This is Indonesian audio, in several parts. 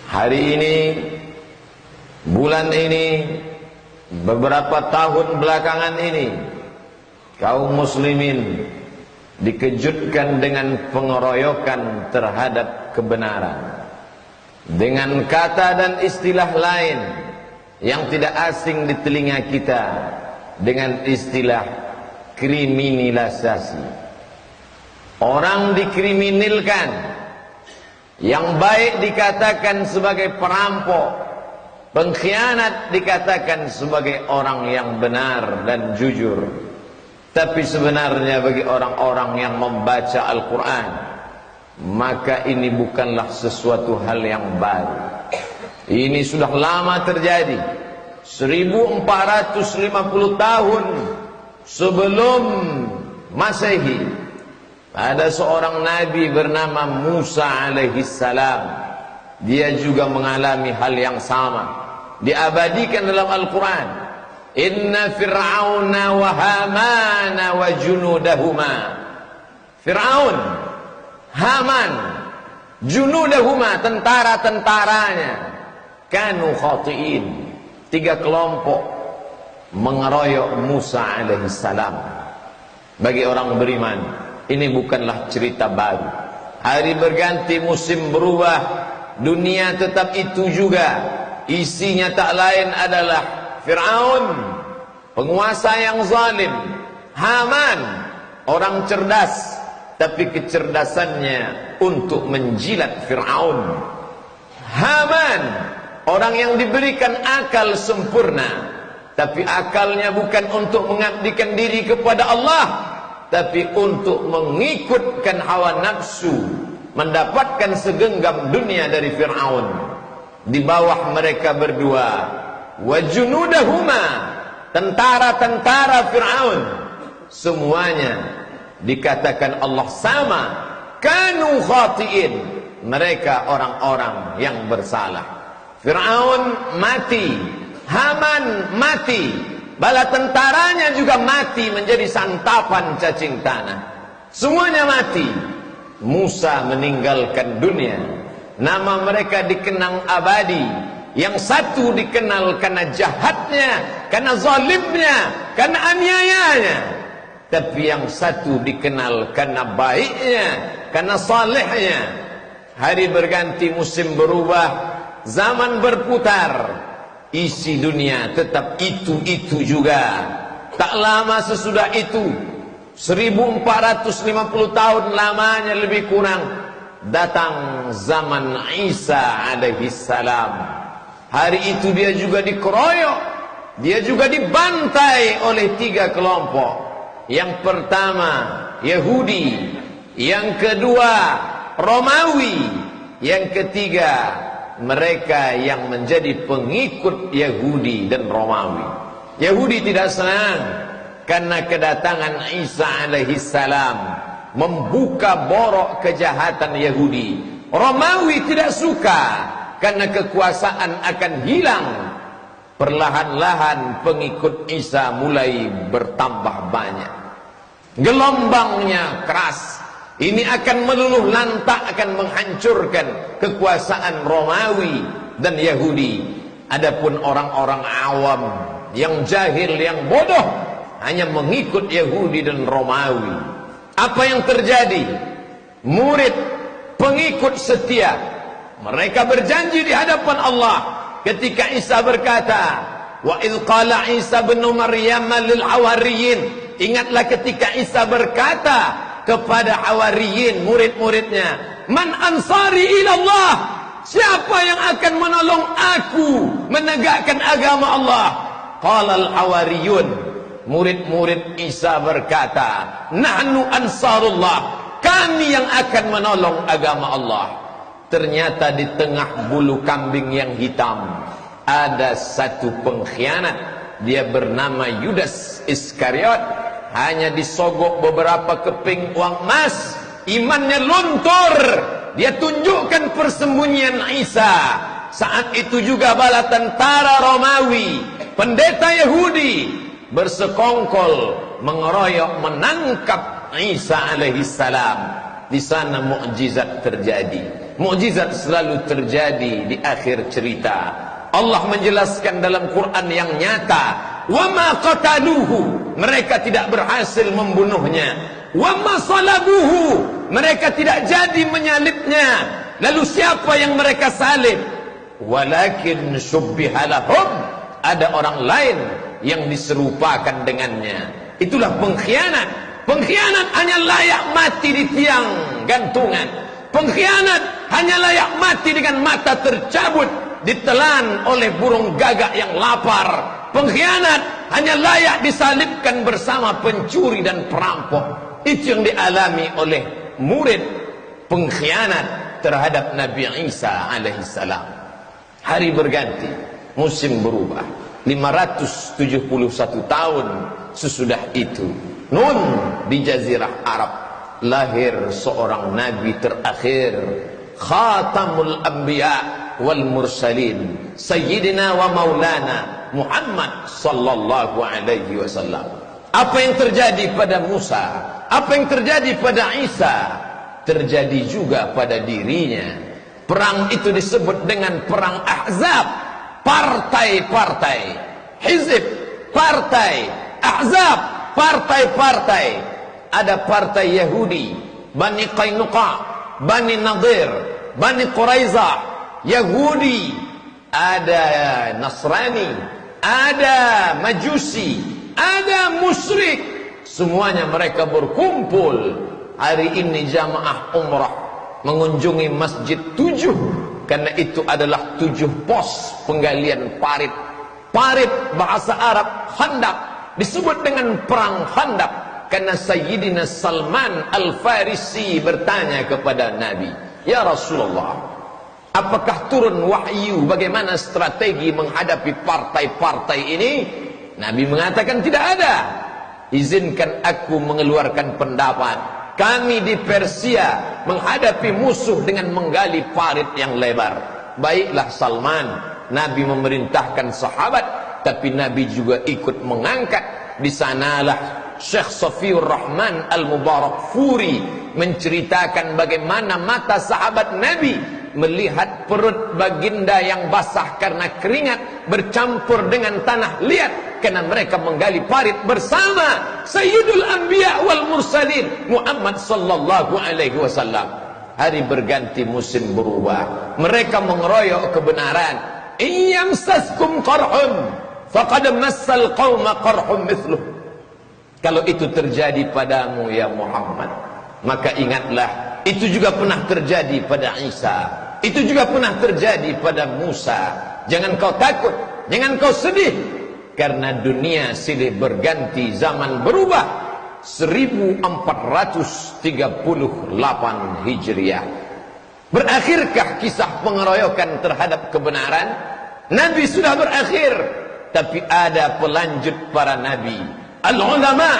Hari ini, bulan ini, beberapa tahun belakangan ini, kaum muslimin dikejutkan dengan pengeroyokan terhadap kebenaran dengan kata dan istilah lain yang tidak asing di telinga kita, dengan istilah kriminalisasi. Orang dikriminalkan. Yang baik dikatakan sebagai perampok, pengkhianat dikatakan sebagai orang yang benar dan jujur. Tapi sebenarnya bagi orang-orang yang membaca Al-Quran, maka ini bukanlah sesuatu hal yang baru. Ini sudah lama terjadi. 1450 tahun sebelum Masehi, ada seorang nabi bernama Musa alaihissalam. Dia juga mengalami hal yang sama. Diabadikan dalam Al-Quran. Inna fir'auna wa hamana wa junudahuma. Fir'aun, Haman, junudahuma, tentara-tentaranya, kanu khati'in. 3 kelompok mengeroyok Musa alaihissalam. Bagi orang beriman, ini bukanlah cerita baru. Hari berganti, musim berubah, dunia tetap itu juga. Isinya tak lain adalah Fir'aun, penguasa yang zalim. Haman, orang cerdas, tapi kecerdasannya untuk menjilat Fir'aun. Haman, orang yang diberikan akal sempurna, tapi akalnya bukan untuk mengabdikan diri kepada Allah, tapi untuk mengikutkan hawa nafsu, mendapatkan segenggam dunia dari Fir'aun. Di bawah mereka berdua, wa junudahuma, tentara-tentara Fir'aun, semuanya dikatakan Allah sama, kanu khati'in, mereka orang-orang yang bersalah. Fir'aun mati, Haman mati, bala tentaranya juga mati menjadi santapan cacing tanah. Semuanya mati. Musa meninggalkan dunia. Nama mereka dikenang abadi. Yang satu dikenal karena jahatnya, karena zalimnya, karena aniayanya. Tapi yang satu dikenal karena baiknya, karena salehnya. Hari berganti, musim berubah, zaman berputar. Isi dunia tetap itu-itu juga. Tak lama sesudah itu, 1450 tahun lamanya lebih kurang, datang zaman Isa alaihissalam. Hari itu dia juga dikeroyok, dia juga dibantai oleh 3 kelompok. Yang pertama Yahudi, yang kedua Romawi, yang ketiga mereka yang menjadi pengikut Yahudi dan Romawi. Yahudi tidak senang karena kedatangan Isa alaihissalam membuka borok kejahatan Yahudi. Romawi tidak suka karena kekuasaan akan hilang. Perlahan-lahan pengikut Isa mulai bertambah banyak. Gelombangnya keras. Ini akan meluluh lantak, akan menghancurkan kekuasaan Romawi dan Yahudi. Adapun orang-orang awam yang jahil, yang bodoh, hanya mengikut Yahudi dan Romawi. Apa yang terjadi? Murid, pengikut setia, mereka berjanji di hadapan Allah ketika Isa berkata, wa idh qala Isa bin Maryam lil hawariyin. Ingatlah ketika Isa berkata kepada hawariyin, murid-muridnya, man ansari ilallah, siapa yang akan menolong aku menegakkan agama Allah? Qala al-hawariyun, murid-murid Isa berkata, nahnu ansarullah, kami yang akan menolong agama Allah. Ternyata di tengah bulu kambing yang hitam ada satu pengkhianat. Dia bernama Yudas Iskariot. Hanya disogok beberapa keping uang emas, imannya luntur. Dia tunjukkan persembunyian Isa. Saat itu juga bala tentara Romawi, pendeta Yahudi, bersekongkol mengeroyok, menangkap Isa alaihissalam. Di sana mukjizat terjadi. Mukjizat selalu terjadi di akhir cerita. Allah menjelaskan dalam Quran yang nyata, wa ma qataluhu, mereka tidak berhasil membunuhnya, wa ma salabuhu, mereka tidak jadi menyalibnya. Lalu siapa yang mereka salib? Walakin syubbiha lahum, ada orang lain yang diserupakan dengannya. Itulah pengkhianat. Pengkhianat hanya layak mati di tiang gantungan. Pengkhianat hanya layak mati dengan mata tercabut, ditelan oleh burung gagak yang lapar. Pengkhianat hanya layak disalibkan bersama pencuri dan perampok. Itu yang dialami oleh murid pengkhianat terhadap Nabi Isa alaihissalam. Hari berganti, musim berubah. 571 tahun sesudah itu, Nun di Jazirah Arab, lahir seorang nabi terakhir, Khatamul Anbiya wal Mursalin, Sayyidina wa Maulana Muhammad sallallahu alaihi wasallam. Apa yang terjadi pada Musa, apa yang terjadi pada Isa, terjadi juga pada dirinya. Perang itu disebut dengan perang Ahzab. Partai-partai, hizib, partai, ahzab, partai-partai. Ada partai Yahudi, Bani Qainuqa, Bani Nadir, Bani Quraizah, Yahudi, ada Nasrani, ada Majusi, ada musyrik. Semuanya mereka berkumpul. Hari ini jamaah umrah mengunjungi Masjid 7, karena itu adalah 7 pos penggalian parit. Parit bahasa Arab Khandaq, disebut dengan perang Khandaq karena Sayyidina Salman Al-Farisi bertanya kepada Nabi, "Ya Rasulullah, apakah turun wahyu bagaimana strategi menghadapi partai-partai ini?" Nabi mengatakan, "Tidak ada. Izinkan aku mengeluarkan pendapat. Kami di Persia menghadapi musuh dengan menggali parit yang lebar." Baiklah Salman, Nabi memerintahkan sahabat, tapi Nabi juga ikut mengangkat. Di sanalah Syekh Safiur Rahman Al-Mubarakfuri menceritakan bagaimana mata sahabat Nabi melihat perut baginda yang basah karena keringat bercampur dengan tanah liat karena mereka menggali parit bersama Sayyidul Anbiya wal Mursalin Muhammad sallallahu alaihi wasallam. Hari berganti, musim berubah. Mereka mengeroyok kebenaran. Iyamsaskum qarhun faqad massal qauma qarhum mithluh. Kalau itu terjadi padamu ya Muhammad, maka ingatlah itu juga pernah terjadi pada Isa, itu juga pernah terjadi pada Musa. Jangan kau takut, jangan kau sedih, karena dunia silih berganti, zaman berubah. 1438 Hijriah. Berakhirkah kisah pengeroyokan terhadap kebenaran? Nabi sudah berakhir, tapi ada pelanjut para nabi. Al-ulama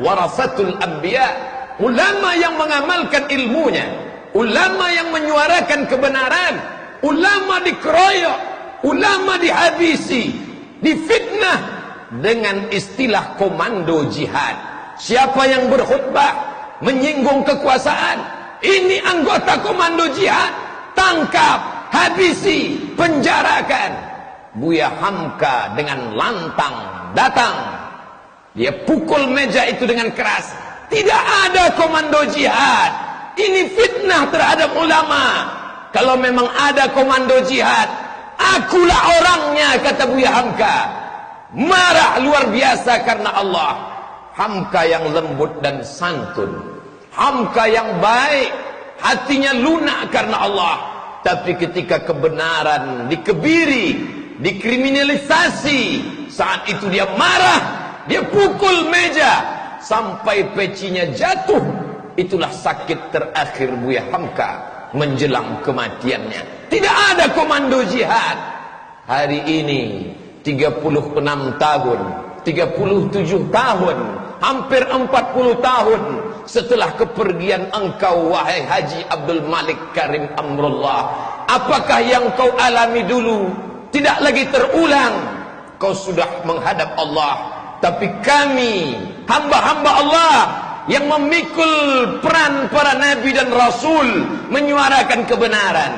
warasatul anbiya, ulama yang mengamalkan ilmunya, ulama yang menyuarakan kebenaran. Ulama dikeroyok, ulama dihabisi, difitnah dengan istilah komando jihad. Siapa yang berkhutbah menyinggung kekuasaan, ini anggota komando jihad, tangkap, habisi, penjarakan. Buya Hamka dengan lantang datang, dia pukul meja itu dengan keras. Tidak ada komando jihad, ini fitnah terhadap ulama. Kalau memang ada komando jihad, akulah orangnya, kata Buya Hamka. Marah luar biasa karena Allah. Hamka yang lembut dan santun, Hamka yang baik, hatinya lunak karena Allah. Tapi ketika kebenaran dikebiri, dikriminalisasi, saat itu dia marah, dia pukul meja sampai pecinya jatuh. Itulah sakit terakhir Buya Hamka menjelang kematiannya. Tidak ada komando jihad. Hari ini 36 tahun, 37 tahun, hampir 40 tahun setelah kepergian engkau, wahai Haji Abdul Malik Karim Amrullah, apakah yang kau alami dulu tidak lagi terulang? Kau sudah menghadap Allah, tapi kami hamba-hamba Allah yang memikul peran para nabi dan rasul menyuarakan kebenaran.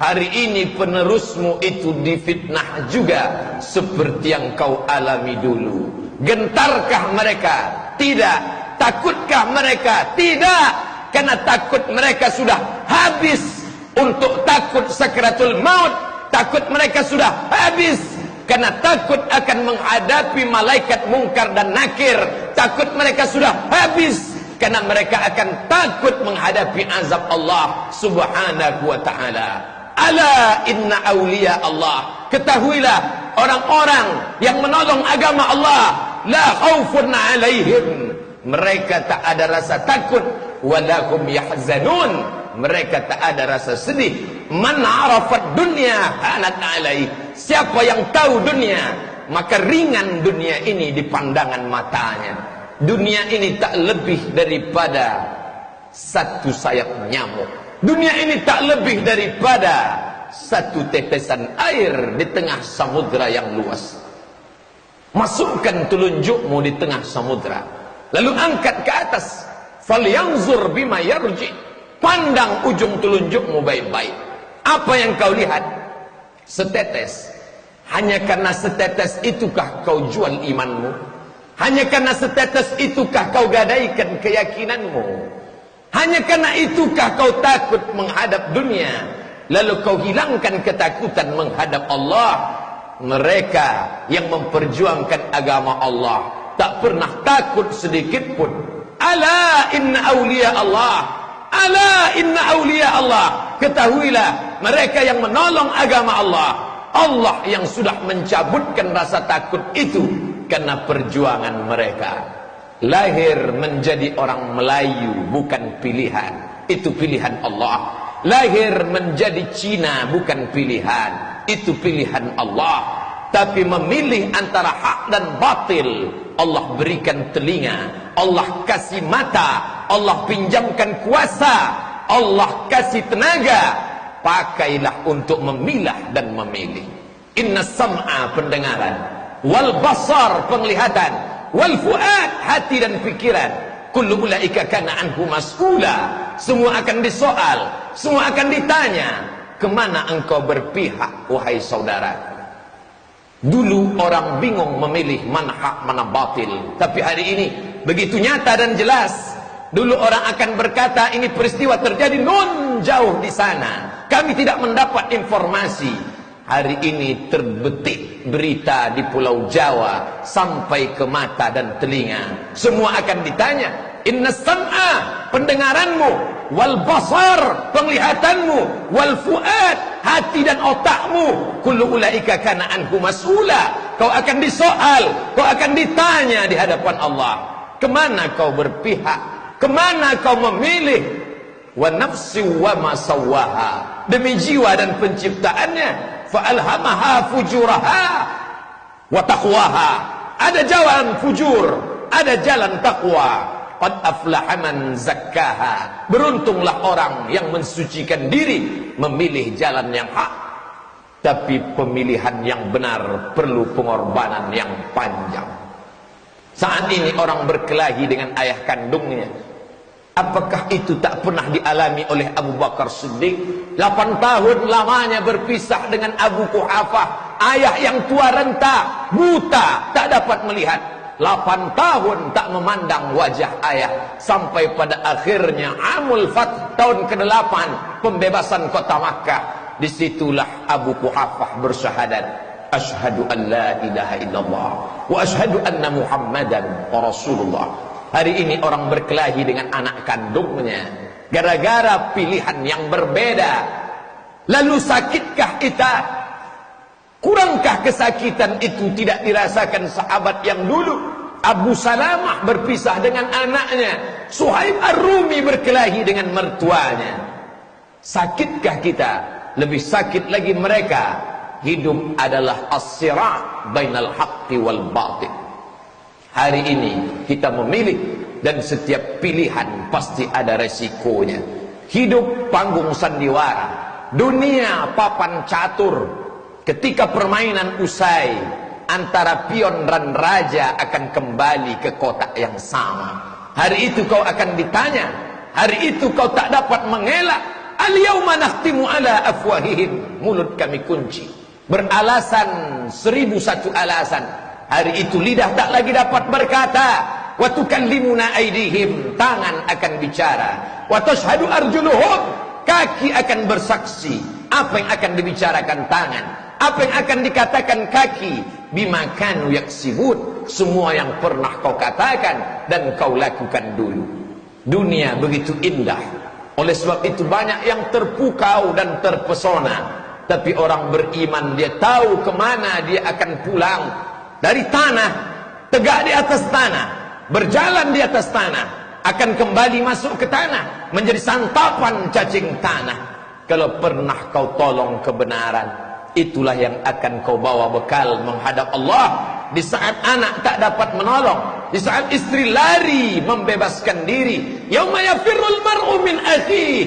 Hari ini penerusmu itu difitnah juga seperti yang kau alami dulu. Gentarkah mereka? Tidak. Takutkah mereka? Tidak. Karena takut mereka sudah habis untuk takut sakratul maut. Takut mereka sudah habis karena takut akan menghadapi malaikat mungkar dan nakir. Takut mereka sudah habis karena mereka akan takut menghadapi azab Allah subhanahu wa ta'ala. Ala inna awliya Allah. Ketahuilah orang-orang yang menolong agama Allah, la khaufun alaihim, mereka tak ada rasa takut, walahum yahzanun, mereka tak ada rasa sedih. Man arafat dunya hanat alaih, siapa yang tahu dunia maka ringan dunia ini di pandangan matanya. Dunia ini tak lebih daripada satu sayap nyamuk. Dunia ini tak lebih daripada satu tetesan air di tengah samudra yang luas. Masukkan telunjukmu di tengah samudra, lalu angkat ke atas. Falyanzur bima yarji, pandang ujung telunjukmu baik-baik. Apa yang kau lihat? Setetes. Hanya karena setetes itukah kau jual imanmu? Hanya karena setetes itukah kau gadaikan keyakinanmu? Hanya karena itukah kau takut menghadap dunia, lalu kau hilangkan ketakutan menghadap Allah? Mereka yang memperjuangkan agama Allah tak pernah takut sedikit pun. Ala inna awliya Allah, ala inna awliya Allah. Ketahuilah mereka yang menolong agama Allah, Allah yang sudah mencabutkan rasa takut itu karena perjuangan mereka. Lahir menjadi orang Melayu bukan pilihan, itu pilihan Allah. Lahir menjadi Cina bukan pilihan, itu pilihan Allah. Tapi memilih antara hak dan batil, Allah berikan telinga, Allah kasih mata, Allah pinjamkan kuasa, Allah kasih tenaga. Pakailah untuk memilah dan memilih. Inna sam'a, pendengaran, wal basar, penglihatan, wal fuad, hati dan pikiran, kullu ulaika kana anhu mas'ula, semua akan disoal, semua akan ditanya. Kemana engkau berpihak wahai saudara? Dulu orang bingung memilih mana hak mana batil, tapi hari ini begitu nyata dan jelas. Dulu orang akan berkata ini peristiwa terjadi non jauh di sana, kami tidak mendapat informasi. Hari ini terbetik berita di Pulau Jawa sampai ke mata dan telinga. Semua akan ditanya. Inna sam'a, pendengaranmu, wal basar, penglihatanmu, wal fuad, hati dan otakmu, kullu ulaika kana anhu mas'ula. Kau akan disoal, kau akan ditanya di hadapan Allah. Kemana kau berpihak? Kemana kau memilih? Wa nafsi wa ma sawwaha, demi jiwa dan penciptaannya. Fa'alhamaha fujuraha wa taqwaha. Ada jalan fujur, ada jalan taqwa. Qad aflaha man zakkaha, beruntunglah orang yang mensucikan diri, memilih jalan yang hak. Tapi pemilihan yang benar perlu pengorbanan yang panjang. Saat ini orang berkelahi dengan ayah kandungnya. Apakah itu tak pernah dialami oleh Abu Bakar Siddiq? 8 tahun lamanya berpisah dengan Abu Quhafah, ayah yang tua renta, buta, tak dapat melihat. 8 tahun tak memandang wajah ayah, sampai pada akhirnya Amul Fath tahun ke-8, pembebasan kota Makkah. Disitulah Abu Quhafah bersyahadat, asyhadu an la ilaha illallah wa asyhadu anna Muhammadan Rasulullah. Hari ini orang berkelahi dengan anak kandungnya gara-gara pilihan yang berbeda. Lalu sakitkah kita? Kurangkah kesakitan itu tidak dirasakan sahabat yang dulu? Abu Salamah berpisah dengan anaknya, Suhaib Ar-Rumi berkelahi dengan mertuanya. Sakitkah kita? Lebih sakit lagi mereka. Hidup adalah as-sira' bainal haqqi wal batil. Hari ini kita memilih, dan setiap pilihan pasti ada resikonya. Hidup panggung sandiwara, dunia papan catur. Ketika permainan usai, antara pion dan raja akan kembali ke kotak yang sama. Hari itu kau akan ditanya. Hari itu kau tak dapat mengelak. Al-yawma nakhtimu ala afwahihim. Mulut kami kunci. Beralasan 1001 alasan. Hari itu lidah tak lagi dapat berkata. Wa tukallimuna aydihim. Tangan akan bicara. Wa tashhadu arjuluhum. Kaki akan bersaksi. Apa yang akan dibicarakan tangan? Apa yang akan dikatakan kaki? Bima kanu yaksibun. Semua yang pernah kau katakan dan kau lakukan dulu. Dunia begitu indah. Oleh sebab itu banyak yang terpukau dan terpesona. Tapi orang beriman dia tahu kemana dia akan pulang. Dari tanah, tegak di atas tanah, berjalan di atas tanah, akan kembali masuk ke tanah, menjadi santapan cacing tanah. Kalau pernah kau tolong kebenaran, itulah yang akan kau bawa bekal menghadap Allah. Di saat anak tak dapat menolong, di saat istri lari membebaskan diri, yauma yafirrul mar'u min akhihi.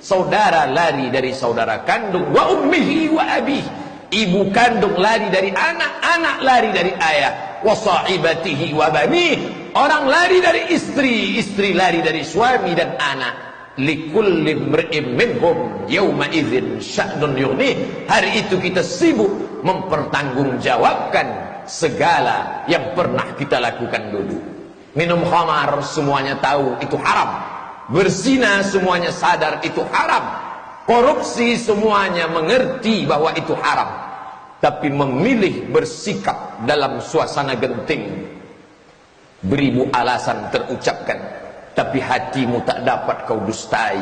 Saudara lari dari saudara kandung, wa ummihi wa abihi. Ibu kandung lari dari anak, anak lari dari ayah, wa sahibatihi wa banihi. Orang lari dari istri, istri lari dari suami dan anak. Likulli imri'in minhum yawma idzin sya'nun yughnih. Hari itu kita sibuk mempertanggungjawabkan segala yang pernah kita lakukan dulu. Minum khamar semuanya tahu itu haram. Berzina semuanya sadar itu haram. Korupsi semuanya mengerti bahwa itu haram. Tapi memilih bersikap dalam suasana genting, beribu alasan terucapkan, tapi hatimu tak dapat kau dustai,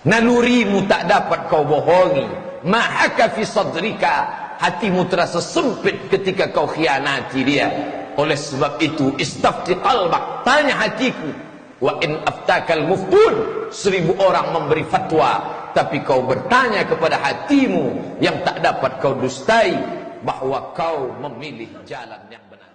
nalurimu tak dapat kau bohongi. Ma'aka fi sadrika, hatimu terasa sempit ketika kau khianati dia. Oleh sebab itu istafti qalbak, tanya hatiku. Wa in aftakal muftun, 1000 orang memberi fatwa, tapi kau bertanya kepada hatimu yang tak dapat kau dustai, bahwa kau memilih jalan yang benar.